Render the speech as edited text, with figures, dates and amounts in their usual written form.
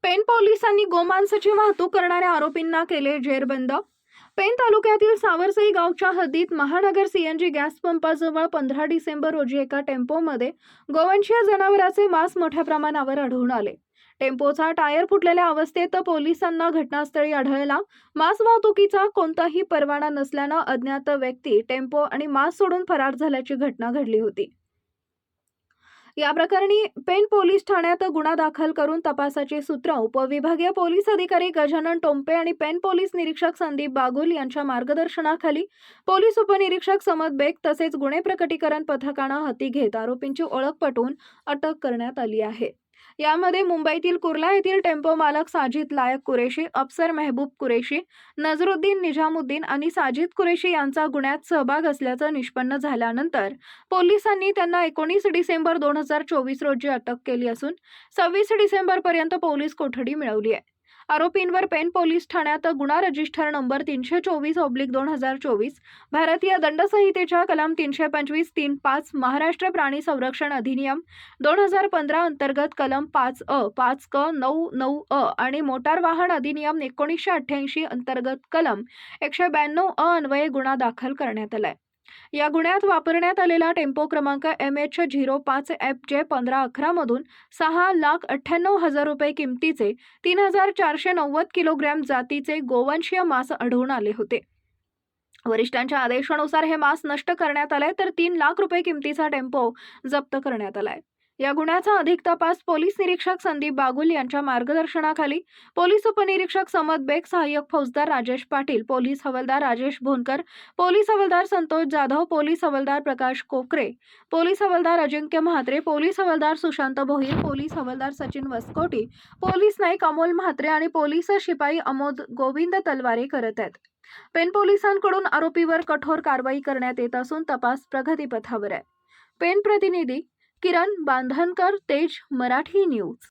पेण पोलिसांनी गोमांसाची वाहतूक करणाऱ्या आरोपींना केले जेरबंद। पेण तालुक्यातील सावरसई गावच्या हद्दीत महानगर सीएनजी गॅस पंपाजवळ 15 डिसेंबर रोजी एका टेम्पोमध्ये गोवंशीय जनावरांचे मांस मोठ्या प्रमाणावर आढळून आले। टेम्पोचा टायर फुटलेल्या अवस्थेत पोलिसांना घटनास्थळी आढळला। मांस वाहतुकीचा कोणताही परवाना नसल्याने अज्ञात व्यक्ती टेम्पो आणि मांस सोडून फरार झाल्याची घटना घडली होती। या प्रकरणी पेण पोलीस ठाण्यात गुन्हा दाखल करून तपासाची सूत्र उपविभागीय पोलीस अधिकारी गजानन टोंपे आणि पेण पोलीस निरीक्षक संदीप बागुल यांच्या मार्गदर्शनाखाली पोलीस उपनिरीक्षक समद बेग तसेच गुन्हे प्रकटीकरण पथकाने हाती घेत आरोपींची ओळख पटवून अटक करण्यात आली आहे। यामध्ये मुंबईतील कुर्ला येथील टेम्पो मालक साजिद लायक कुरेशी, अफसर मेहबूब कुरेशी, नजरुद्दीन निजामुद्दीन आणि साजिद कुरेशी यांचा गुन्ह्यात सहभाग असल्याचं निष्पन्न झाल्यानंतर पोलिसांनी त्यांना 19 डिसेंबर 2024 रोजी अटक केली असून 26 डिसेंबरपर्यंत पोलीस कोठडी मिळवली आहे। आरोपींवर पेण पोलीस ठाण्यात गुन्हा रजिस्टर नंबर 324/2024, भारतीय दंडसंहितेच्या कलम 325 3.5, महाराष्ट्र प्राणी संरक्षण अधिनियम 2015 अंतर्गत कलम 5 5 क 9 अ आणि मोटार वाहन अधिनियम 1988 अंतर्गत कलम 192 अ अन्वये गुन्हा दाखल करण्यात आलाय। या गुन्ह्यात वापरण्यात आलेला टेम्पो क्रमांक MH05FJ1511 मधून 6,98,000 रुपये किमतीचे 3,490 किलोग्रॅम जातीचे गोवंशीय मांस आढळून आले होते। वरिष्ठांच्या आदेशानुसार हे मांस नष्ट करण्यात आले तर 3 लाख रुपये किमतीचा टेम्पो जप्त करण्यात आलाय। या गुन्ह्याचा अधिक तपास पोलीस निरीक्षक संदीप बागुल यांच्या मार्गदर्शनाखाली पोलीस उपनिरीक्षक समद बेग, सहाय्यक फौजदार राजेश पाटील, पोलीस हवालदार राजेश भोनकर, पोलीस हवालदार संतोष जाधव, पोलीस हवालदार प्रकाश कोकरे, पोलीस हवालदार अजिंक्य म्हात्रे, पोलीस हवालदार सुशांत भोईर, पोलीस हवालदार सचिन वसकोटी, पोलीस नाईक अमोल म्हात्रे आणि पोलीस शिपाई अमोद गोविंद तलवारे करत आहेत। पेण पोलिसांकडून आरोपीवर कठोर कारवाई करण्यात येत असून तपास प्रगतीपथावर आहे। पेण प्रतिनिधी किरण बांधनकर, तेज मराठी न्यूज।